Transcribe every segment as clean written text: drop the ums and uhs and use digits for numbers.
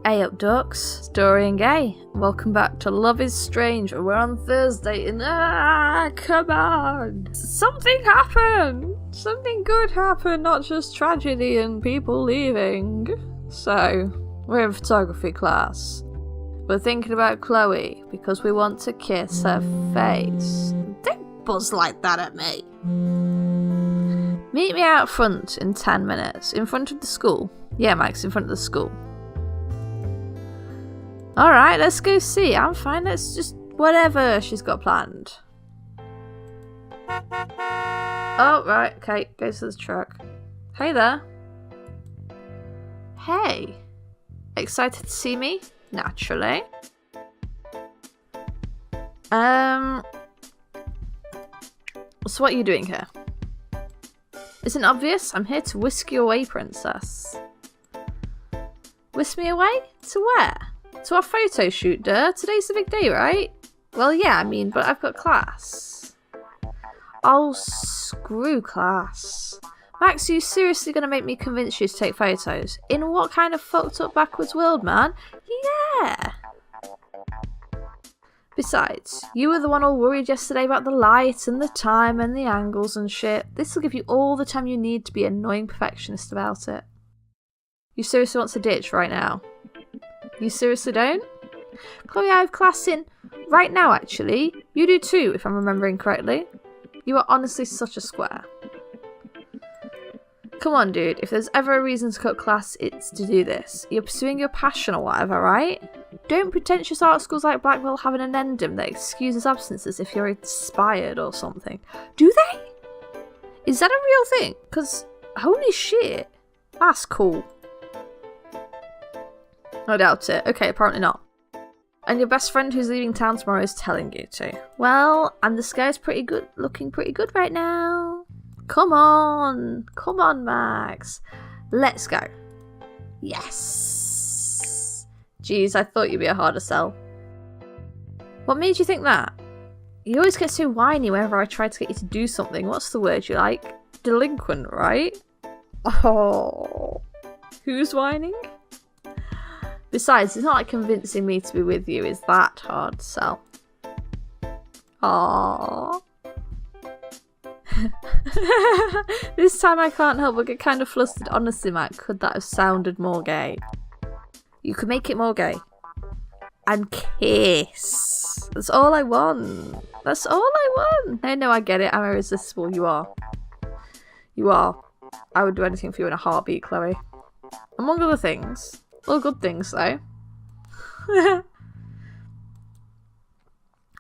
Hey up, ducks. It's Dorian Gay. Welcome back to Love is Strange. We're on Thursday and come on! Something happened! Something good happened, not just tragedy and people leaving. So, we're in photography class. We're thinking about Chloe because we want to kiss her face. Don't buzz like that at me. Meet me out front in 10 minutes. In front of the school. Yeah, Max, in front of the school. Alright, let's go see. I'm fine, let's just... whatever she's got planned. Oh, right, okay, go to the truck. Hey there. Hey. Excited to see me? Naturally. So what are you doing here? Isn't it obvious? I'm here to whisk you away, princess. Whisk me away? To where? To our photo shoot, duh. Today's the big day, right? Well, yeah, I mean, but I've got class. Oh, screw class. Max, are you seriously going to make me convince you to take photos? In what kind of fucked up backwards world, man? Yeah. Besides, you were the one all worried yesterday about the light and the time and the angles and shit. This will give you all the time you need to be an annoying perfectionist about it. You seriously want to ditch right now? You seriously don't? Chloe, I have class in right now, actually. You do too, if I'm remembering correctly. You are honestly such a square. Come on, dude. If there's ever a reason to cut class, it's to do this. You're pursuing your passion or whatever, right? Don't pretentious art schools like Blackwell have an addendum that excuses absences if you're inspired or something. Do they? Is that a real thing? Because, holy shit. That's cool. I doubt it. Okay, apparently not. And your best friend who's leaving town tomorrow is telling you to. Well, and the sky's pretty good, looking pretty good right now. Come on. Come on, Max. Let's go. Yes. Jeez, I thought you'd be a harder sell. What made you think that? You always get so whiny whenever I try to get you to do something. What's the word you like? Delinquent, right? Oh. Who's whining? Besides, it's not like convincing me to be with you is that hard to sell. Aww. This time I can't help but get kind of flustered. Honestly, Matt, could that have sounded more gay? You could make it more gay. And kiss. That's all I want. That's all I want. No, I get it. I'm irresistible. You are. You are. I would do anything for you in a heartbeat, Chloe. Among other things. All good things, though.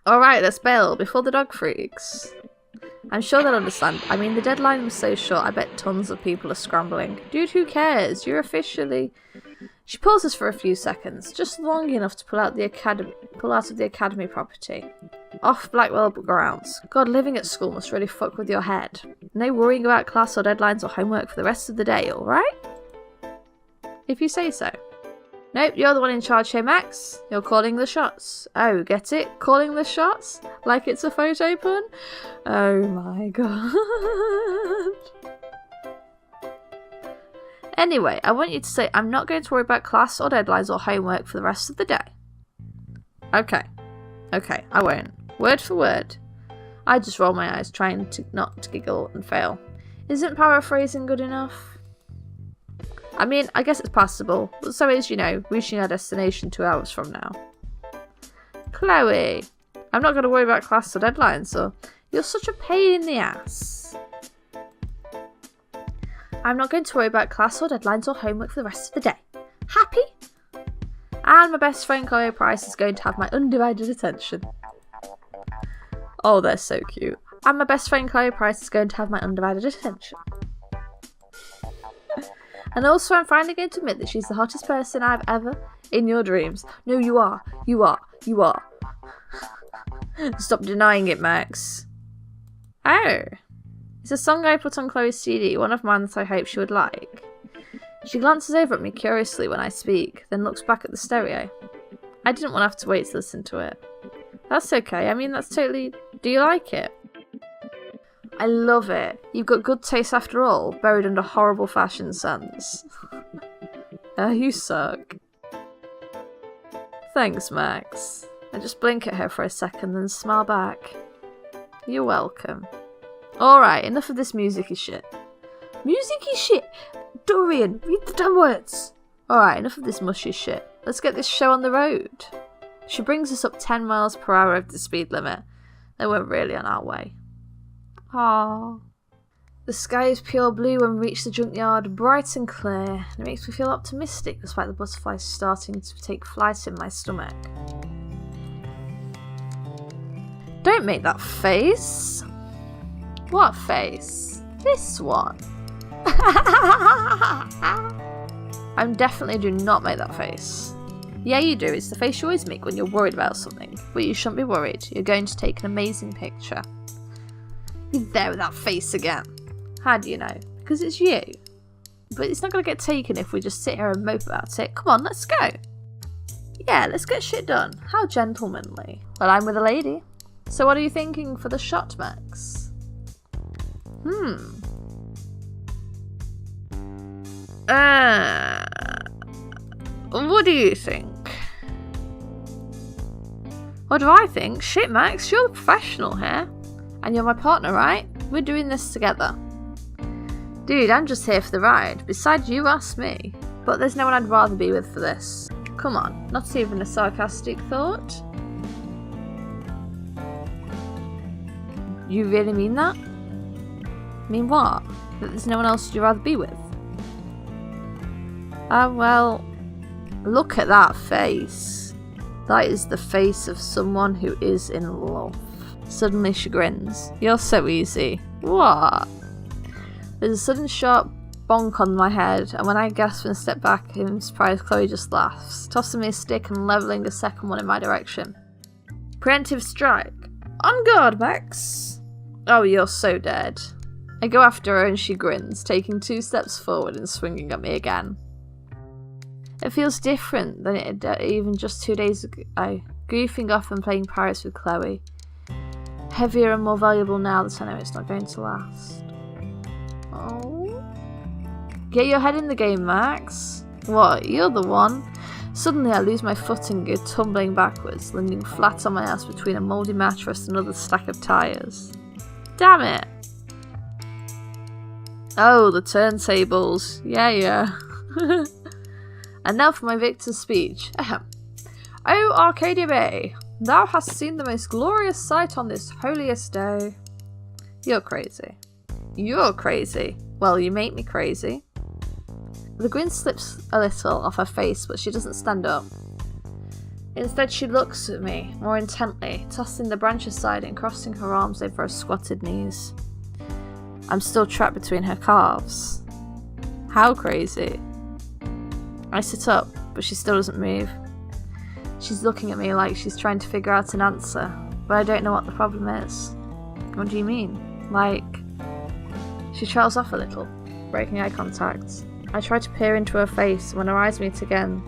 Alright, let's bail before the dog freaks. I'm sure they'll understand. I mean, the deadline was so short, I bet tons of people are scrambling. Dude, who cares? You're officially... She pauses for a few seconds, just long enough to pull out of the academy property. Off Blackwell grounds. God, living at school must really fuck with your head. No worrying about class or deadlines or homework for the rest of the day, alright? If you say so. Nope, you're the one in charge here, Max. You're calling the shots. Oh, get it? Calling the shots? Like it's a photo pun? Oh my god. Anyway, I want you to say I'm not going to worry about class or deadlines or homework for the rest of the day. Okay. Okay, I won't. Word for word. I just roll my eyes, trying to not to giggle and fail. Isn't paraphrasing good enough? I mean, I guess it's passable, but so is, you know, reaching our destination 2 hours from now. Chloe, I'm not going to worry about class or deadlines, so you're such a pain in the ass. I'm not going to worry about class or deadlines or homework for the rest of the day. Happy? And my best friend Chloe Price is going to have my undivided attention. Oh, they're so cute. And my best friend Chloe Price is going to have my undivided attention. And also, I'm finally going to admit that she's the hottest person I've ever... In your dreams. No, you are. You are. You are. Stop denying it, Max. Oh. It's a song I put on Chloe's CD, one of mine that I hope she would like. She glances over at me curiously when I speak, then looks back at the stereo. I didn't want to have to wait to listen to it. That's okay. I mean, that's totally... Do you like it? I love it. You've got good taste after all, buried under horrible fashion sense. You suck. Thanks, Max. I just blink at her for a second, then smile back. You're welcome. Alright, enough of this music-y shit. Music-y shit? Dorian, read the damn words! Alright, enough of this mushy shit. Let's get this show on the road. She brings us up 10 miles per hour over the speed limit. Then we're really on our way. Aww. The sky is pure blue when we reach the junkyard, bright and clear, and it makes me feel optimistic despite the butterflies starting to take flight in my stomach. Don't make that face. What face? This one. I'm definitely do not make that face. Yeah, you do. It's the face you always make when you're worried about something. But you shouldn't be worried. You're going to take an amazing picture. You're there with that face again. How do you know? Because it's you. But it's not going to get taken if we just sit here and mope about it. Come on, let's go. Yeah, let's get shit done. How gentlemanly. Well, I'm with a lady. So what are you thinking for the shot, Max? What do you think? What do I think? Shit, Max, you're the professional here. And you're my partner, right? We're doing this together. Dude, I'm just here for the ride. Besides, you asked me. But there's no one I'd rather be with for this. Come on, not even a sarcastic thought. You really mean that? Mean what? That there's no one else you'd rather be with? Well, look at that face. That is the face of someone who is in love. Suddenly she grins. You're so easy. What? There's a sudden sharp bonk on my head, and when I gasp and step back in surprise, Chloe just laughs, tossing me a stick and levelling a second one in my direction. Preemptive strike. On guard, Max. Oh, you're so dead. I go after her and she grins, taking 2 steps forward and swinging at me again. It feels different than it did even just 2 days ago, goofing off and playing pirates with Chloe. Heavier and more valuable now that I know it's not going to last. Oh. Get your head in the game, Max. What, you're the one? Suddenly I lose my footing and go tumbling backwards, landing flat on my ass between a mouldy mattress and another stack of tyres. Damn it! Oh, the turntables. Yeah. And now for my victor's speech. Ahem. O Arcadia Bay, thou hast seen the most glorious sight on this holiest day. You're crazy. You're crazy. Well, you make me crazy. The grin slips a little off her face, but she doesn't stand up. Instead, she looks at me more intently, tossing the branch aside and crossing her arms over her squatted knees. I'm still trapped between her calves. How crazy? I sit up, but she still doesn't move. She's looking at me like she's trying to figure out an answer, but I don't know what the problem is. What do you mean? Like... She trails off a little, breaking eye contact. I try to peer into her face, and when our eyes meet again,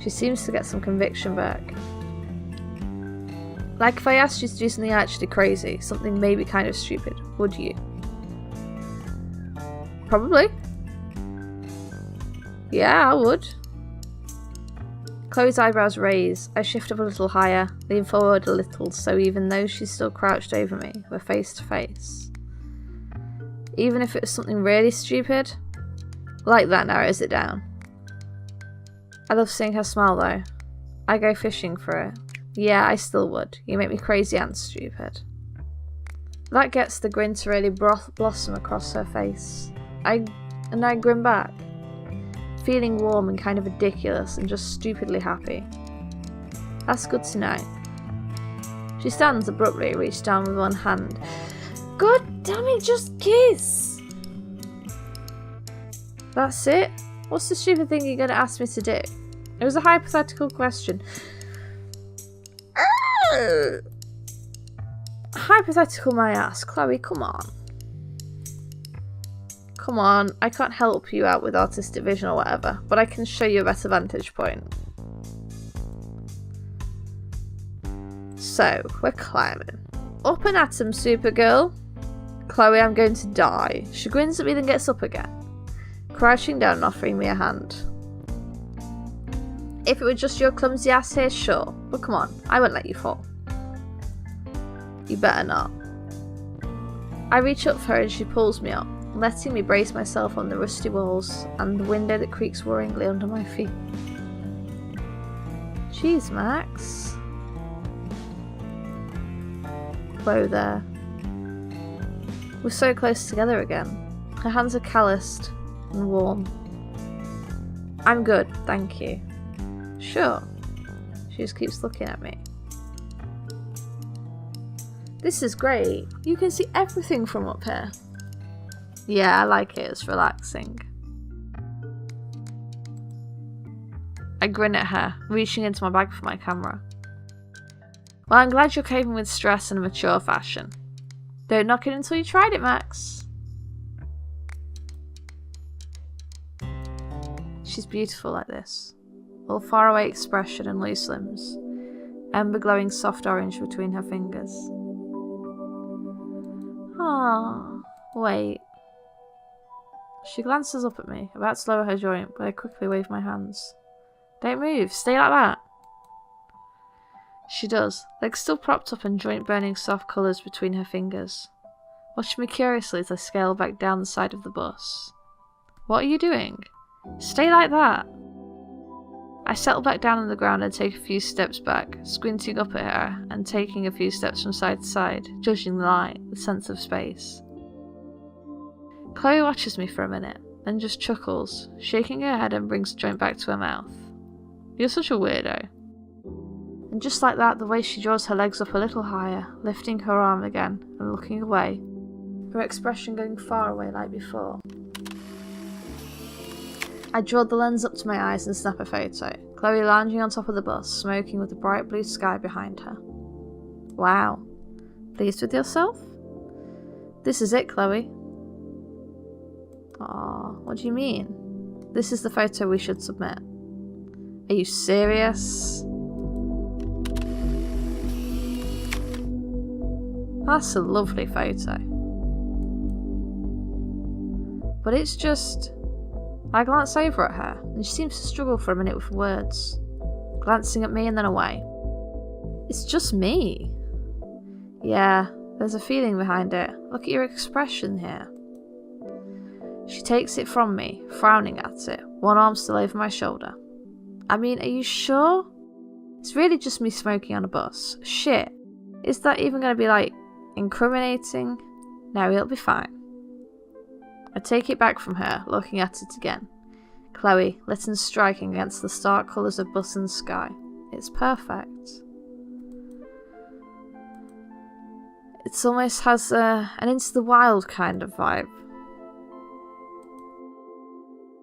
she seems to get some conviction back. Like if I asked you to do something actually crazy, something maybe kind of stupid, would you? Probably. Yeah, I would. Chloe's eyebrows raise. I shift up a little higher, lean forward a little, so even though she's still crouched over me, we're face to face. Even if it was something really stupid, like that narrows it down. I love seeing her smile though. I go fishing for it. Yeah, I still would. You make me crazy and stupid. That gets the grin to really blossom across her face. I grin back, feeling warm and kind of ridiculous and just stupidly happy. That's good to know. She stands abruptly, reached down with one hand. God damn it, just kiss! That's it? What's the stupid thing you're going to ask me to do? It was a hypothetical question. Hypothetical my ass. Chloe, come on. Come on, I can't help you out with artistic vision or whatever, but I can show you a better vantage point. So, we're climbing. Up and at 'em, Supergirl. Chloe, I'm going to die. She grins at me, then gets up again, crouching down and offering me a hand. If it were just your clumsy ass here, sure. But come on, I won't let you fall. You better not. I reach up for her and she pulls me up, letting me brace myself on the rusty walls and the window that creaks worryingly under my feet. Jeez, Max. Whoa there. We're so close together again. Her hands are calloused and warm. I'm good, thank you. Sure. She just keeps looking at me. This is great. You can see everything from up here. Yeah, I like it. It's relaxing. I grin at her, reaching into my bag for my camera. Well, I'm glad you're coping with stress in a mature fashion. Don't knock it until you tried it, Max. She's beautiful like this. All faraway expression and loose limbs. Ember glowing soft orange between her fingers. Ah, wait. She glances up at me, about to lower her joint, but I quickly wave my hands. Don't move, stay like that. She does, legs still propped up and joint burning soft colours between her fingers. Watching me curiously as I scale back down the side of the bus. What are you doing? Stay like that. I settle back down on the ground and take a few steps back, squinting up at her and taking a few steps from side to side, judging the light, the sense of space. Chloe watches me for a minute, then just chuckles, shaking her head and brings the joint back to her mouth. You're such a weirdo. And just like that, the way she draws her legs up a little higher, lifting her arm again and looking away, her expression going far away like before. I draw the lens up to my eyes and snap a photo, Chloe lounging on top of the bus, smoking with the bright blue sky behind her. Wow. Pleased with yourself? This is it, Chloe. Aw, what do you mean? This is the photo we should submit. Are you serious? That's a lovely photo. But it's just... I glance over at her, and she seems to struggle for a minute with words, glancing at me and then away. It's just me. Yeah, there's a feeling behind it. Look at your expression here. She takes it from me, frowning at it, one arm still over my shoulder. I mean, are you sure? It's really just me smoking on a bus. Shit. Is that even going to be, like, incriminating? No, it'll be fine. I take it back from her, looking at it again. Chloe, lit and striking against the stark colours of bus and sky. It's perfect. It almost has an Into the Wild kind of vibe.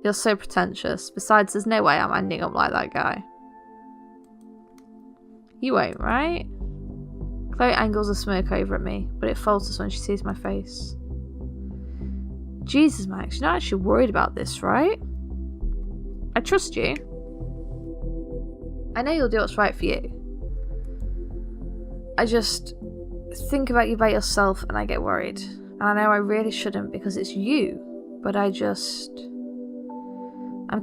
You're so pretentious. Besides, there's no way I'm ending up like that guy. You won't, right? Chloe angles the smoke over at me, but it falters when she sees my face. Jesus, Max, you're not actually worried about this, right? I trust you. I know you'll do what's right for you. I just think about you by yourself and I get worried. And I know I really shouldn't because it's you, but I'm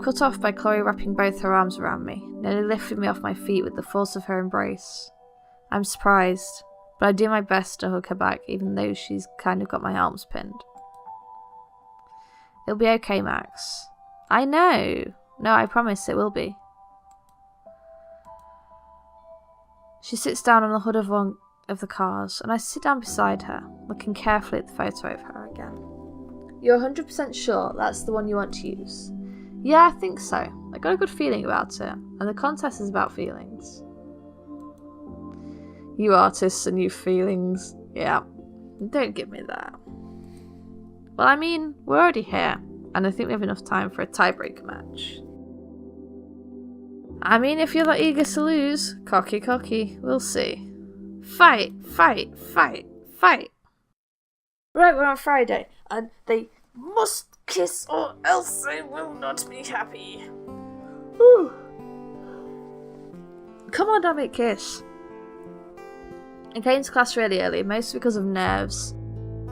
cut off by Chloe wrapping both her arms around me, nearly lifting me off my feet with the force of her embrace. I'm surprised, but I do my best to hug her back even though she's kind of got my arms pinned. It'll be okay, Max. I know. No, I promise it will be. She sits down on the hood of one of the cars, and I sit down beside her, looking carefully at the photo of her again. You're 100% sure that's the one you want to use? Yeah, I think so. I got a good feeling about it, and the contest is about feelings. You artists and you feelings. Yeah, don't give me that. Well, I mean, we're already here, and I think we have enough time for a tiebreaker match. I mean, if you're that eager to lose, cocky, we'll see. Fight! Right, we're on Friday, and they must kiss or else they will not be happy. Whew. Come on, damn it, kiss. I came to class really early, mostly because of nerves.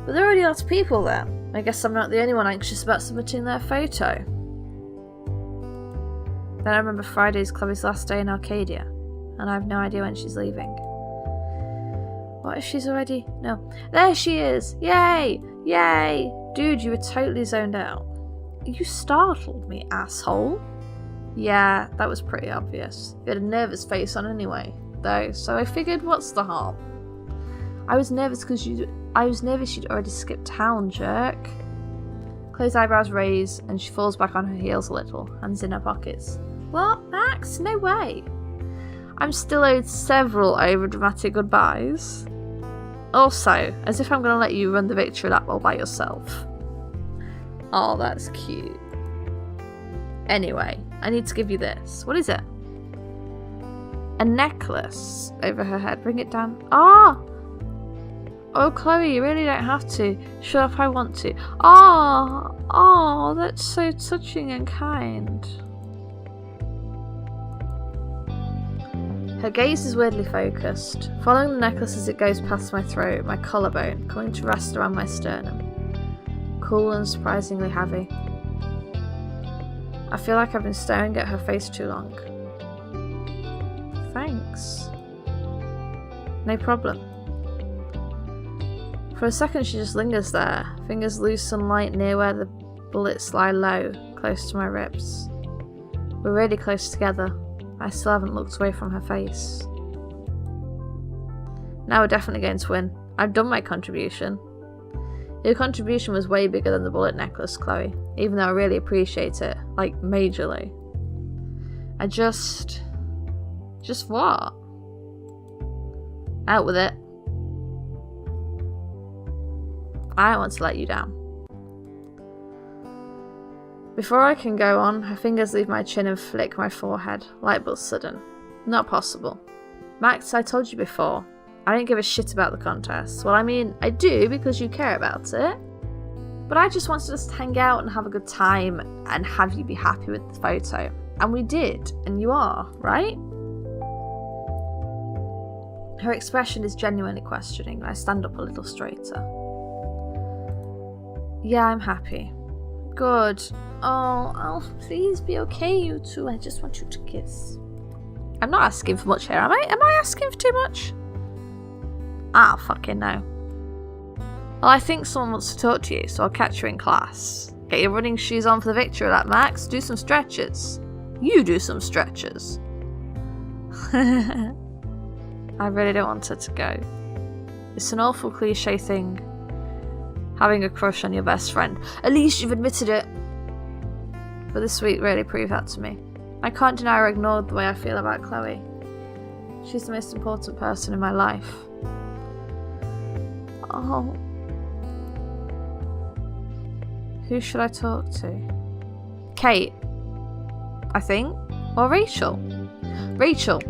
But there are already lots of people there. I guess I'm not the only one anxious about submitting their photo. Then I remember Friday's Chloe's last day in Arcadia, and I have no idea when she's leaving. What if she's already... No. There she is! Yay! Yay! Dude, you were totally zoned out. You startled me, asshole. Yeah, that was pretty obvious. You had a nervous face on anyway, though, so I figured, what's the harm? I was nervous because you'd already skipped town, jerk. Chloe's eyebrows raise, and she falls back on her heels a little, hands in her pockets. What, Max? No way. I'm still owed several overdramatic goodbyes. Also, as if I'm going to let you run the victory lap all by yourself. Oh, that's cute. Anyway, I need to give you this. What is it? A necklace over her head. Bring it down. Ah! Oh, Chloe, you really don't have to. Shut up, I want to. Ah! Oh, that's so touching and kind. Her gaze is weirdly focused, following the necklace as it goes past my throat, my collarbone, coming to rest around my sternum. Cool and surprisingly heavy. I feel like I've been staring at her face too long. Thanks. No problem. For a second she just lingers there, fingers loose and light near where the bullets lie low, close to my ribs. We're really close together. I still haven't looked away from her face. Now we're definitely going to win. I've done my contribution. Your contribution was way bigger than the bullet necklace, Chloe, even though I really appreciate it, like, majorly. I just what? Out with it. I don't want to let you down. Before I can go on, her fingers leave my chin and flick my forehead, light but sudden. Not possible. Max, I told you before, I don't give a shit about the contest. Well, I mean, I do because you care about it. But I just wanted us to hang out and have a good time and have you be happy with the photo. And we did, and you are, right? Her expression is genuinely questioning, and I stand up a little straighter. Yeah, I'm happy. Good. Oh, please be okay, you two. I just want you to kiss. I'm not asking for much here, am I? Am I asking for too much? I don't fucking know. Well, I think someone wants to talk to you, so I'll catch you in class. Get your running shoes on for the victory lap, Max. Do some stretches. You do some stretches. I really don't want her to go. It's an awful cliche thing. Having a crush on your best friend. At least you've admitted it. But this week really proved that to me. I can't deny or ignore the way I feel about Chloe. She's the most important person in my life. Oh. Who should I talk to? Kate, I think. Or Rachel. Rachel.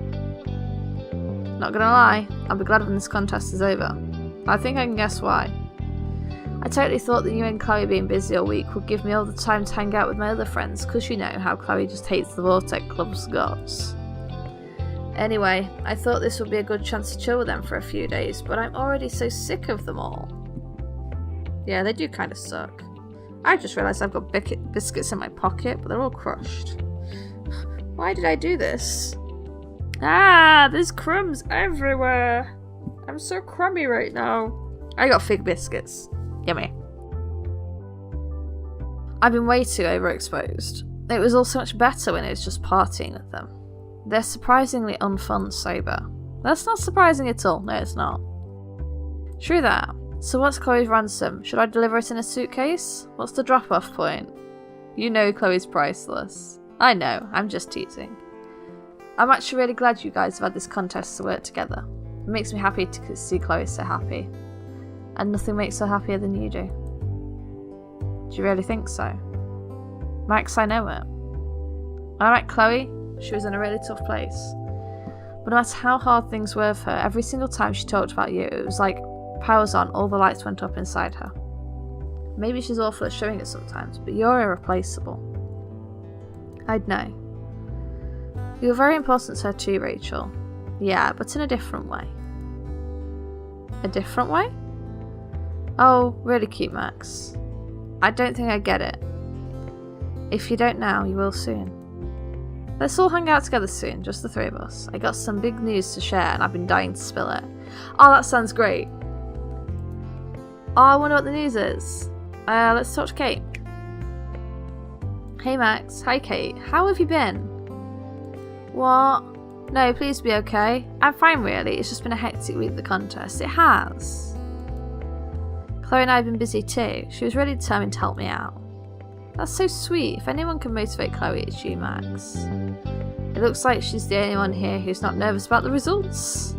Not gonna lie, I'll be glad when this contest is over. I think I can guess why. I totally thought that you and Chloe being busy all week would give me all the time to hang out with my other friends, because you know how Chloe just hates the Vortex Club's guts. Anyway, I thought this would be a good chance to chill with them for a few days, but I'm already so sick of them all. Yeah, they do kind of suck. I just realised I've got biscuits in my pocket, but they're all crushed. Why did I do this? Ah, there's crumbs everywhere. I'm so crummy right now. I got fig biscuits. Yummy. I've been way too overexposed. It was all so much better when it was just partying with them. They're surprisingly unfun sober. That's not surprising at all. No, it's not. True that. So what's Chloe's ransom? Should I deliver it in a suitcase? What's the drop-off point? You know Chloe's priceless. I know, I'm just teasing. I'm actually really glad you guys have had this contest to work together. It makes me happy to see Chloe so happy. And nothing makes her happier than you do. Do you really think so? Max, I know it. When I met Chloe, she was in a really tough place. But no matter how hard things were for her, every single time she talked about you, it was like powers on, all the lights went up inside her. Maybe she's awful at showing it sometimes, but you're irreplaceable. I'd know. You're very important to her too, Rachel. Yeah, but in a different way. A different way? Oh, really cute, Max. I don't think I get it. If you don't now, you will soon. Let's all hang out together soon, just the three of us. I got some big news to share and I've been dying to spill it. Oh, that sounds great. Oh, I wonder what the news is. Let's talk to Kate. Hey Max. Hi Kate. How have you been? What? No, please be okay. I'm fine really. It's just been a hectic week at the contest. It has. Chloe and I have been busy too. She was really determined to help me out. That's so sweet. If anyone can motivate Chloe, it's you, Max. It looks like she's the only one here who's not nervous about the results.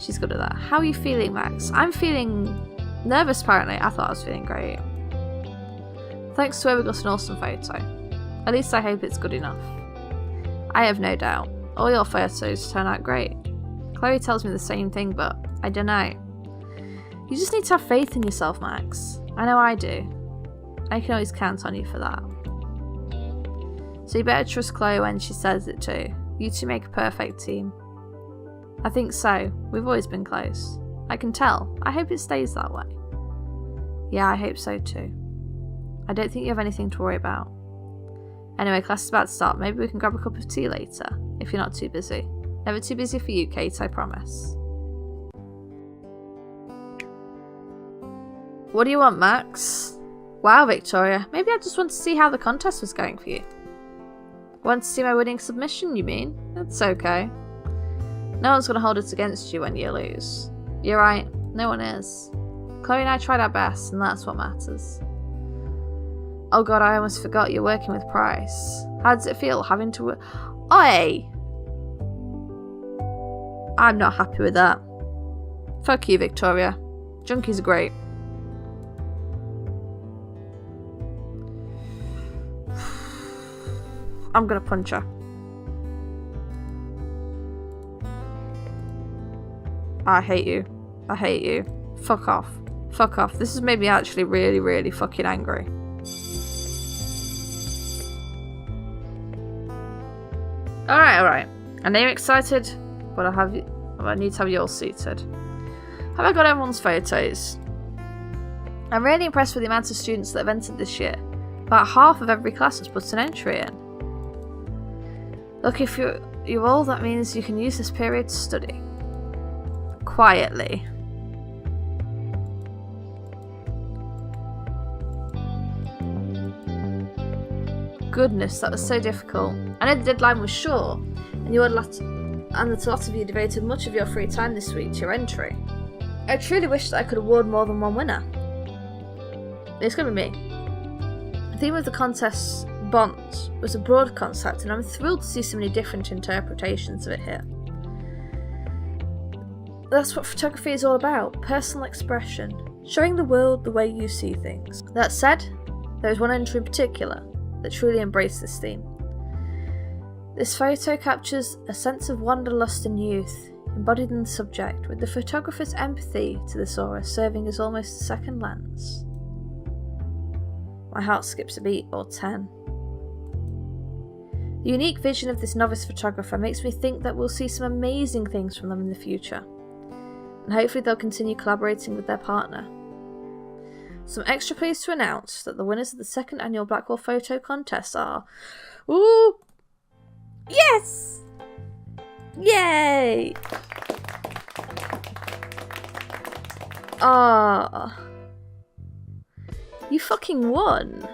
She's good at that. How are you feeling, Max? I'm feeling nervous, apparently. I thought I was feeling great. Thanks to her, we got an awesome photo. At least I hope it's good enough. I have no doubt. All your photos turn out great. Chloe tells me the same thing, but I don't know. You just need to have faith in yourself, Max. I know I do. I can always count on you for that. So you better trust Chloe when she says it too. You two make a perfect team. I think so. We've always been close. I can tell. I hope it stays that way. Yeah, I hope so too. I don't think you have anything to worry about. Anyway, class is about to start. Maybe we can grab a cup of tea later, if you're not too busy. Never too busy for you, Kate, I promise. What do you want, Max? Wow, Victoria. Maybe I just want to see how the contest was going for you. Want to see my winning submission, you mean? That's okay. No one's going to hold it against you when you lose. You're right, no one is. Chloe and I tried our best, and that's what matters. Oh god, I almost forgot you're working with Price. How does it feel having to work? Oi! I'm not happy with that. Fuck you, Victoria. Junkies are great. I'm gonna punch her. I hate you. I hate you. Fuck off. Fuck off. This has made me actually really, really fucking angry. Alright. I know you're excited, but I need to have you all seated. Have I got everyone's photos? I'm really impressed with the amount of students that have entered this year. About half of every class has put an entry in. Look, if you're all, that means you can use this period to study. Quietly. Goodness, that was so difficult. I know the deadline was short, and that a lot of you devoted much of your free time this week to your entry. I truly wish that I could award more than one winner. It's going to be me. The theme of the contest, Bond, was a broad concept, and I'm thrilled to see so many different interpretations of it here. That's what photography is all about, personal expression, showing the world the way you see things. That said, there is one entry in particular that truly embraced this theme. This photo captures a sense of wanderlust and youth, embodied in the subject, with the photographer's empathy to this aura serving as almost a second lens. My heart skips a beat, or 10. The unique vision of this novice photographer makes me think that we'll see some amazing things from them in the future, and hopefully they'll continue collaborating with their partner. So I'm extra pleased to announce that the winners of the second annual Blackwell Photo Contest are... Ooh! Yes! Yay! Ah. You fucking won!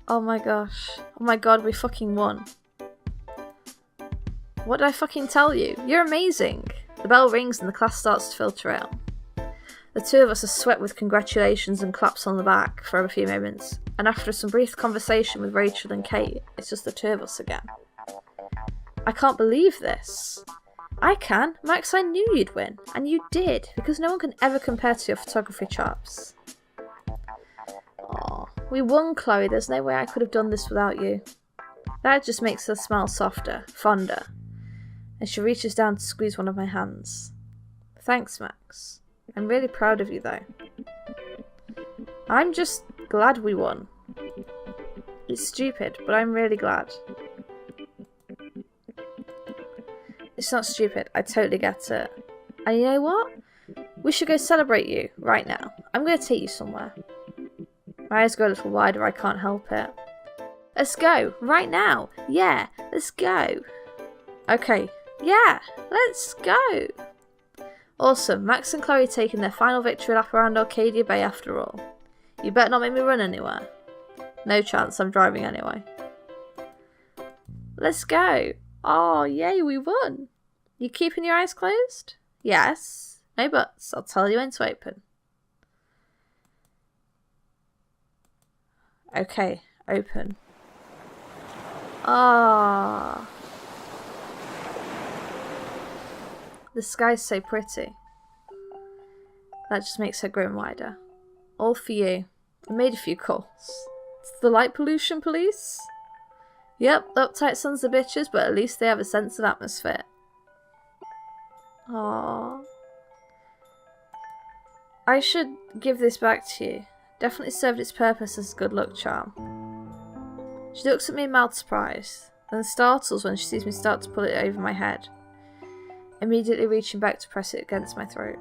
Oh my gosh. Oh my god, we fucking won. What did I fucking tell you? You're amazing! The bell rings and the class starts to filter out. The two of us are swept with congratulations and claps on the back for a few moments, and after some brief conversation with Rachel and Kate, it's just the two of us again. I can't believe this. I can. Max, I knew you'd win, and you did, because no one can ever compare to your photography chops. Aw, we won, Chloe. There's no way I could have done this without you. That just makes her smile softer, fonder, and she reaches down to squeeze one of my hands. Thanks, Max. I'm really proud of you, though. I'm just glad we won. It's stupid, but I'm really glad. It's not stupid, I totally get it. And you know what? We should go celebrate you, right now. I'm going to take you somewhere. My eyes go a little wider, I can't help it. Let's go. Right now. Yeah, let's go. Okay. Yeah, let's go. Awesome. Max and Chloe taking their final victory lap around Arcadia Bay after all. You better not make me run anywhere. No chance, I'm driving anyway. Let's go. Oh, yay, we won. You keeping your eyes closed? Yes. No buts. I'll tell you when to open. Okay, open. Ah. The sky's so pretty. That just makes her grin wider. All for you. I made a few calls. It's the light pollution police? Yep, uptight sons of bitches, but at least they have a sense of atmosphere. Aww. I should give this back to you. Definitely served its purpose as a good luck charm. She looks at me in mild surprise, then startles when she sees me start to pull it over my head, immediately reaching back to press it against my throat.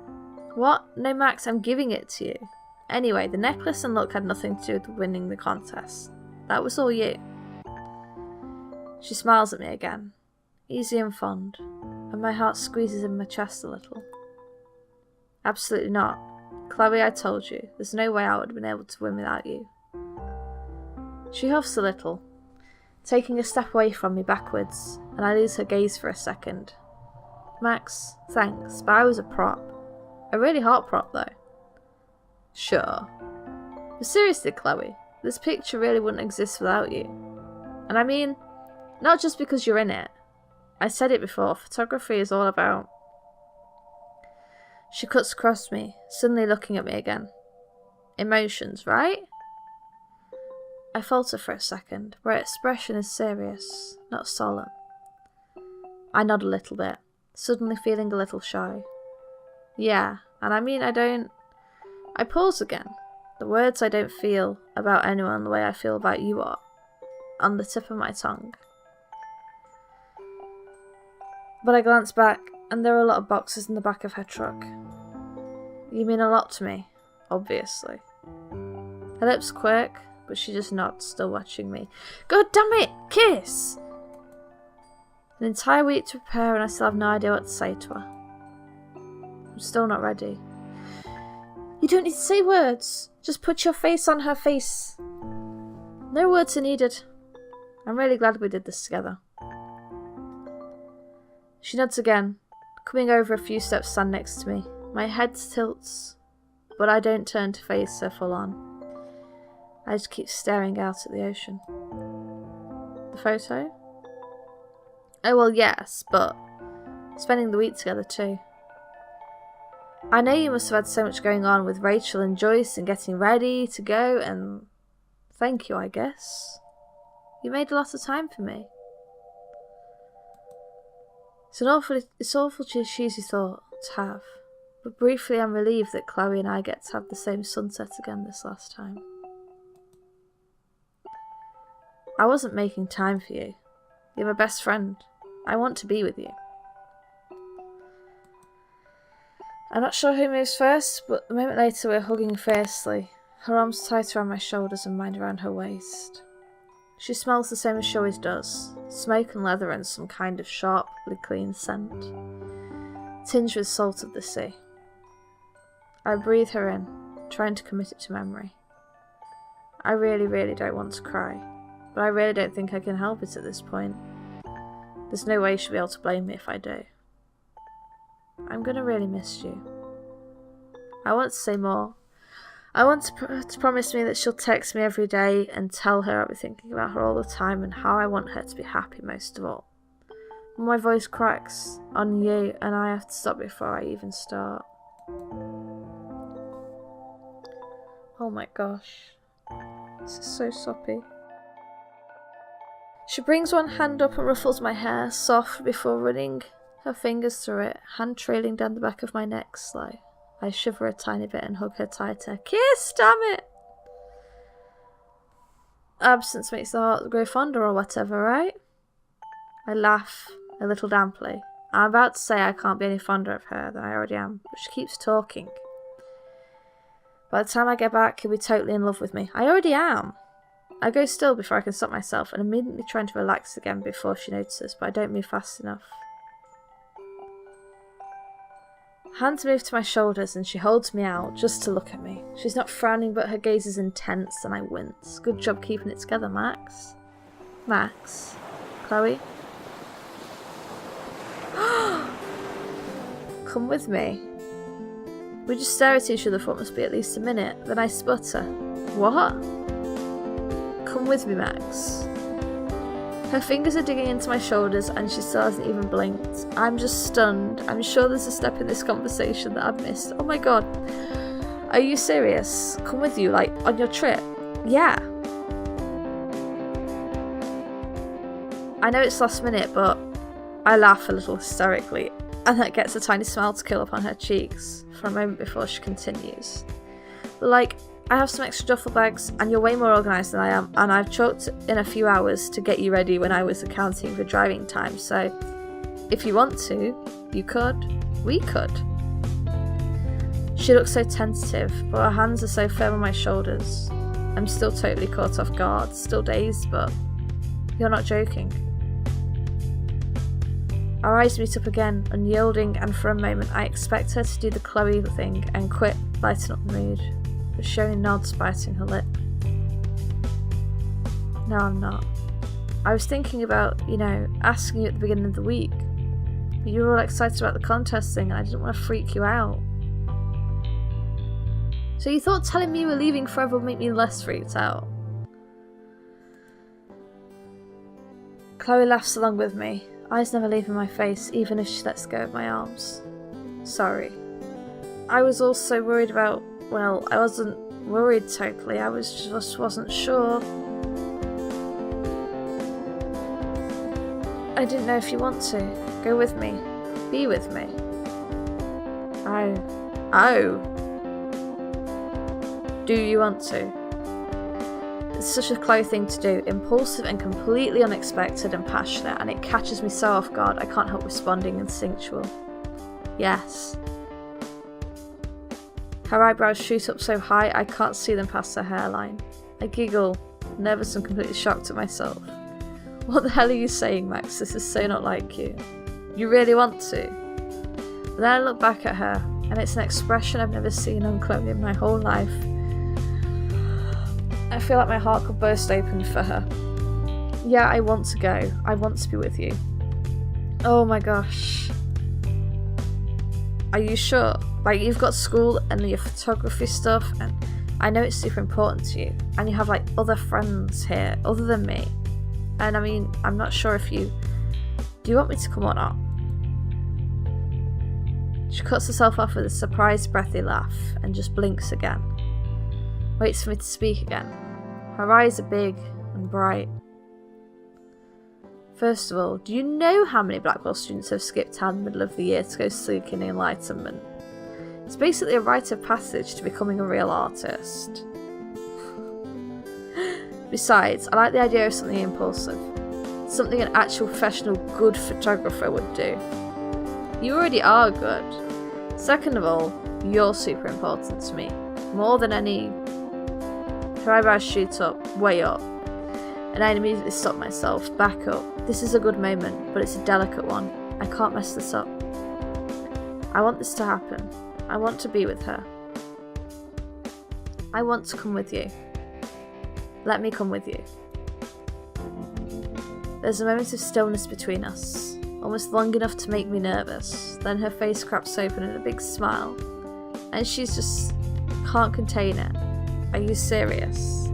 What? No, Max, I'm giving it to you. Anyway, the necklace and look had nothing to do with winning the contest. That was all you. She smiles at me again, easy and fond, and my heart squeezes in my chest a little. Absolutely not. Chloe, I told you, there's no way I would have been able to win without you. She huffs a little, taking a step away from me backwards, and I lose her gaze for a second. Max, thanks, but I was a prop. A really hot prop, though. Sure. But seriously, Chloe, this picture really wouldn't exist without you. And I mean, not just because you're in it. I said it before, photography is all about... She cuts across me, suddenly looking at me again. Emotions, right? I falter for a second, where her expression is serious, not solemn. I nod a little bit, suddenly feeling a little shy. Yeah, and I mean I pause again. The words I don't feel about anyone the way I feel about you are on the tip of my tongue. But I glance back, and there are a lot of boxes in the back of her truck. You mean a lot to me, obviously. Her lips quirk, but she just nods, still watching me. God damn it! Kiss! An entire week to prepare, and I still have no idea what to say to her. I'm still not ready. You don't need to say words. Just put your face on her face. No words are needed. I'm really glad we did this together. She nods again, coming over a few steps, stand next to me. My head tilts, but I don't turn to face her full on. I just keep staring out at the ocean. The photo? Oh well, yes, but spending the week together too. I know you must have had so much going on with Rachel and Joyce and getting ready to go, and thank you, I guess. You made a lot of time for me. It's awful cheesy thought to have, but briefly I'm relieved that Chloe and I get to have the same sunset again this last time. I wasn't making time for you. You're my best friend. I want to be with you. I'm not sure who moves first, but a moment later we're hugging fiercely, her arms tight around my shoulders and mine around her waist. She smells the same as she always does, smoke and leather and some kind of sharply clean scent, tinged with salt of the sea. I breathe her in, trying to commit it to memory. I really don't want to cry, but I really don't think I can help it at this point. There's no way she'll be able to blame me if I do. I'm gonna really miss you. I want to say more. I want to promise me that she'll text me every day and tell her I'll be thinking about her all the time and how I want her to be happy most of all. My voice cracks on you and I have to stop before I even start. Oh my gosh. This is so soppy. She brings one hand up and ruffles my hair, soft, before running her fingers through it, hand trailing down the back of my neck slow. I shiver a tiny bit and hug her tighter. Kiss, damn it! Absence makes the heart grow fonder or whatever, right? I laugh a little damply. I'm about to say I can't be any fonder of her than I already am, but she keeps talking. By the time I get back, he'll be totally in love with me. I already am. I go still before I can stop myself and immediately trying to relax again before she notices, but I don't move fast enough. Hands move to my shoulders and she holds me out just to look at me. She's not frowning, but her gaze is intense and I wince. Good job keeping it together, Max. Max. Chloe? Come with me. We just stare at each other for what must be at least a minute, then I sputter. What? Come with me, Max. Her fingers are digging into my shoulders and she still hasn't even blinked. I'm just stunned. I'm sure there's a step in this conversation that I've missed. Oh my god. Are you serious? Come with you, like, on your trip? Yeah. I know it's last minute, but I laugh a little hysterically, and that gets a tiny smile to curl up on her cheeks for a moment before she continues. But like, I have some extra duffel bags, and you're way more organised than I am, and I've chalked in a few hours to get you ready when I was accounting for driving time, so if you want to, you could. We could. She looks so tentative, but her hands are so firm on my shoulders. I'm still totally caught off guard, still dazed, but you're not joking. Our eyes meet up again, unyielding, and for a moment I expect her to do the Chloe thing and quit, lighten up the mood. But she only nods, biting her lip. No, I'm not. I was thinking about, asking you at the beginning of the week. But you were all excited about the contest thing and I didn't want to freak you out. So you thought telling me you were leaving forever would make me less freaked out? Chloe laughs along with me, eyes never leaving my face, even if she lets go of my arms. Sorry. I was also worried about... Well, I wasn't worried totally, I just wasn't sure. I didn't know if you want to. Go with me. Be with me. Oh. Do you want to? It's such a Chloe thing to do, impulsive and completely unexpected and passionate, and it catches me so off guard I can't help responding instinctual. Yes. Her eyebrows shoot up so high I can't see them past her hairline. I giggle, nervous and completely shocked at myself. What the hell are you saying, Max? This is so not like you. You really want to? But then I look back at her, and it's an expression I've never seen on Chloe in my whole life. I feel like my heart could burst open for her. Yeah, I want to go. I want to be with you. Oh my gosh. Are you sure? Like, you've got school and your photography stuff, and I know it's super important to you, and you have like other friends here other than me, and I mean, I'm not sure if you... Do you want me to come or not? She cuts herself off with a surprised, breathy laugh and just blinks again. Waits for me to speak again. Her eyes are big and bright. First of all, do you know how many Blackwell students have skipped out in the middle of the year to go seek in enlightenment? It's basically a rite of passage to becoming a real artist. Besides, I like the idea of something impulsive. Something an actual professional good photographer would do. You already are good. Second of all, you're super important to me. More than any... Her eyebrows shoot up, way up. And I immediately stop myself, back up. This is a good moment, but it's a delicate one. I can't mess this up. I want this to happen. I want to be with her. I want to come with you. Let me come with you. There's a moment of stillness between us, almost long enough to make me nervous. Then her face cracks open in a big smile, and she's just can't contain it. Are you serious?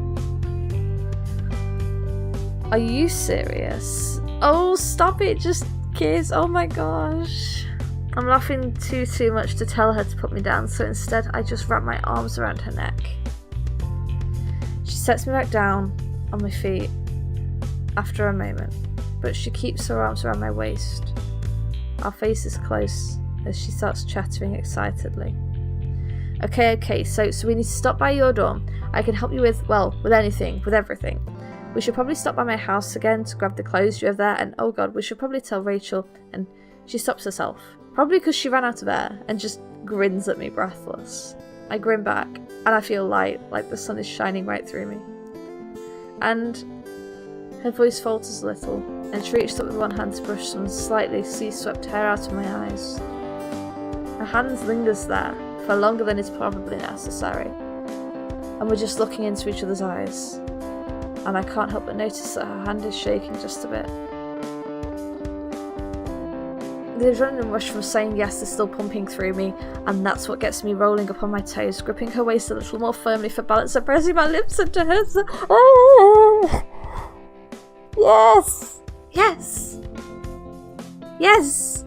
Are you serious? Oh, stop it, just kiss. Oh my gosh. I'm laughing too much to tell her to put me down, so instead I just wrap my arms around her neck. She sets me back down on my feet after a moment, but she keeps her arms around my waist. Our faces close as she starts chattering excitedly. Okay, so we need to stop by your dorm. I can help you with anything, with everything. We should probably stop by my house again to grab the clothes you have there, and oh god, we should probably tell Rachel, and she stops herself. Probably because she ran out of air, and just grins at me breathless. I grin back, and I feel light, like the sun is shining right through me. and her voice falters a little, and she reached up with one hand to brush some slightly sea-swept hair out of my eyes. Her hand lingers there, for longer than is probably necessary, and we're just looking into each other's eyes, and I can't help but notice that her hand is shaking just a bit. The adrenaline rush from saying yes is still pumping through me, and that's what gets me rolling up on my toes, gripping her waist a little more firmly for balance and pressing my lips into hers. Oh! Yes! Yes! Yes!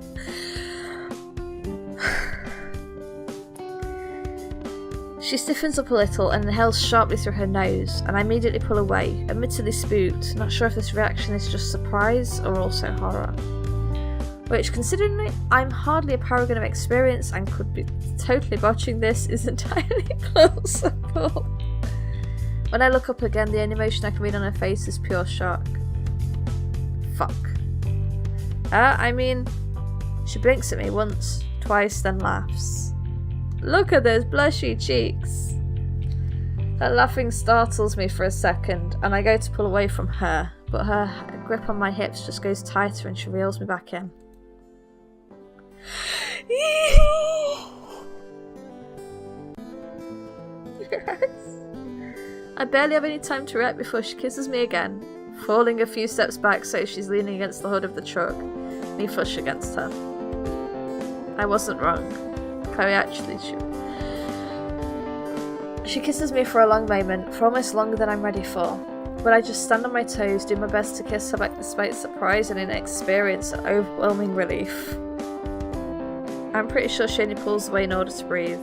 She stiffens up a little and inhales sharply through her nose, and I immediately pull away, admittedly spooked, not sure if this reaction is just surprise or also horror. Which, considering I'm hardly a paragon of experience and could be totally botching this, is entirely plausible. When I look up again, the only emotion I can read on her face is pure shock. Fuck. I mean, she blinks at me once, twice, then laughs. Look at those blushy cheeks. Her laughing startles me for a second, and I go to pull away from her, but her grip on my hips just goes tighter and she reels me back in. Yes. I barely have any time to react before she kisses me again, falling a few steps back so she's leaning against the hood of the truck, me flush against her. I wasn't wrong. Chloe actually She kisses me for a long moment, for almost longer than I'm ready for. But I just stand on my toes, do my best to kiss her back despite surprise and inexperience and overwhelming relief. I'm pretty sure she only pulls away in order to breathe,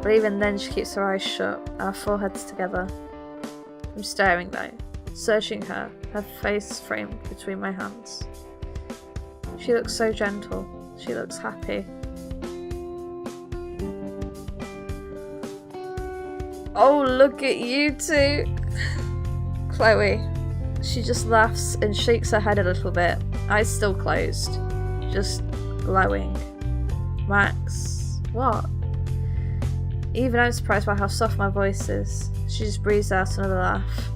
but even then she keeps her eyes shut and our foreheads together. I'm staring though, searching her face framed between my hands. She looks so gentle, she looks happy. Oh, look at you two! Chloe. She just laughs and shakes her head a little bit, eyes still closed, just glowing. Max. What? Even I'm surprised by how soft my voice is. She just breathes out another laugh.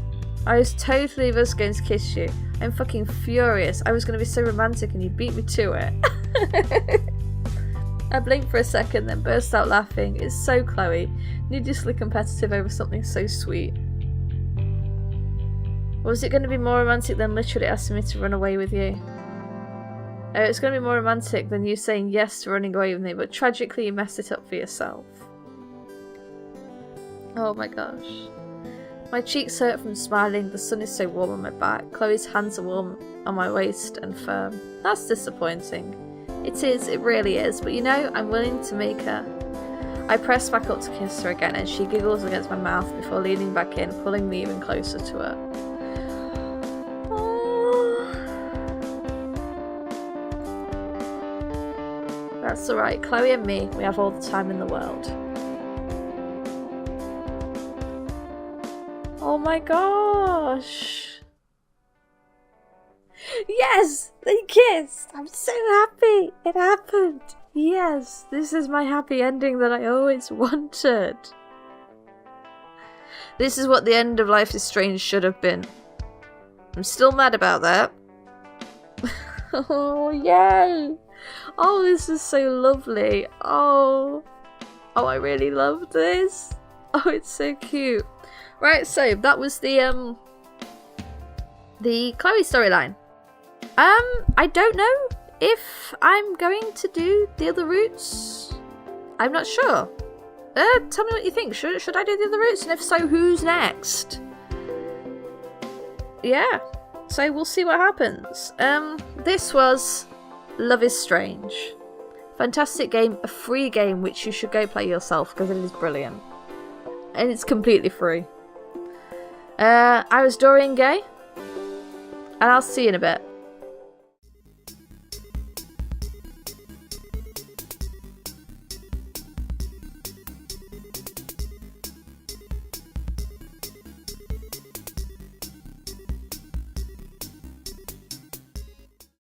I was totally just going to kiss you. I'm fucking furious. I was going to be so romantic and you beat me to it. I blinked for a second, then burst out laughing. It's so Chloe, needlessly competitive over something so sweet. Was it going to be more romantic than literally asking me to run away with you? Oh, it's going to be more romantic than you saying yes to running away with me, but tragically you messed it up for yourself. Oh my gosh. My cheeks hurt from smiling, the sun is so warm on my back, Chloe's hands are warm on my waist and firm. That's disappointing. It is, it really is, but you know, I'm willing to make her. I press back up to kiss her again and she giggles against my mouth before leaning back in, pulling me even closer to her. That's alright, Chloe and me, we have all the time in the world. Oh my gosh! Yes! They kissed! I'm so happy! It happened! Yes, this is my happy ending that I always wanted. This is what the end of Life is Strange should have been. I'm still mad about that. Oh, yay! Oh, this is so lovely. Oh, I really love this. Oh, it's so cute. Right, so that was the Chloe storyline. I don't know if I'm going to do the other routes. I'm not sure. Tell me what you think. Should I do the other routes? And if so, who's next? Yeah. So we'll see what happens. This was Love is Strange. Fantastic game, a free game which you should go play yourself because it is brilliant. And it's completely free. I was Dorian Gay, and I'll see you in a bit.